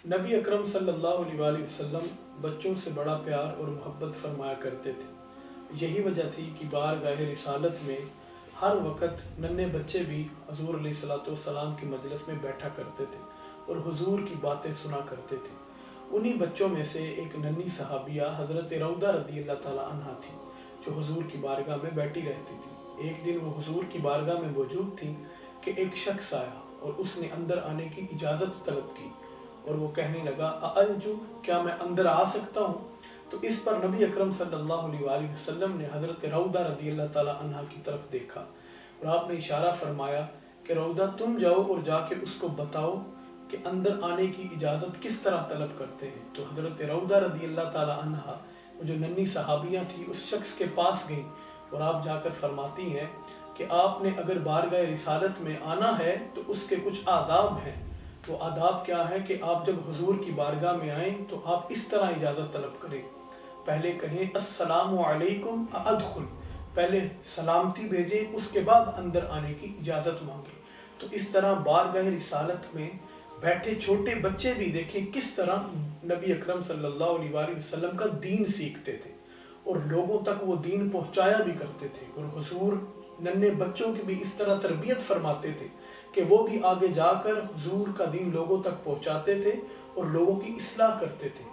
نبی اکرم صلی اللہ علیہ وسلم بچوں سے بڑا پیار اور محبت فرمایا کرتے تھے۔ یہی وجہ تھی کہ بارگاہ رسالت میں ہر وقت ننھے بچے بھی حضور علیہ السلام کی مجلس میں بیٹھا کرتے تھے اور حضور کی باتیں سنا کرتے تھے۔ انہی بچوں میں سے ایک ننھی صحابیہ حضرت روضہ رضی اللہ تعالی عنہ تھی، جو حضور کی بارگاہ میں بیٹھی رہتی تھی۔ ایک دن وہ حضور کی بارگاہ میں موجود تھی کہ ایک شخص آیا اور اس نے اندر آنے کی اجازت طلب کی، اور وہ کہنے لگا اَأَلْجُ، کیا میں اندر آ سکتا ہوں؟ تو اس پر نبی اکرم صلی اللہ علیہ وسلم نے حضرت روضہ رضی اللہ تعالی عنہ کی طرف دیکھا اور آپ نے اشارہ فرمایا کہ روضہ تم جاؤ اور جا کے اس کو بتاؤ کہ اندر آنے کی اجازت کس طرح طلب کرتے ہیں۔ تو حضرت روضہ رضی اللہ تعالی عنہ، وہ جو ننھی صحابیہ تھی، اس شخص کے پاس گئیں اور آپ جا کر فرماتی ہیں کہ آپ نے اگر بارگاہ رسالت میں آنا ہے تو اس کے کچھ آداب ہیں۔ وہ آداب کیا ہے کہ آپ جب حضور کی بارگاہ میں آئیں تو آپ اس طرح اجازت طلب کریں، پہلے کہیں السلام علیکم ادخل، پہلے سلامتی بھیجیں، اس کے بعد اندر آنے کی اجازت مانگیں۔ تو اس طرح بارگاہ رسالت میں بیٹھے چھوٹے بچے بھی دیکھیں کس طرح نبی اکرم صلی اللہ علیہ وسلم کا دین سیکھتے تھے اور لوگوں تک وہ دین پہنچایا بھی کرتے تھے، اور حضور ننھے بچوں کی بھی اس طرح تربیت فرماتے تھے کہ وہ بھی آگے جا کر حضور کا دین لوگوں تک پہنچاتے تھے اور لوگوں کی اصلاح کرتے تھے۔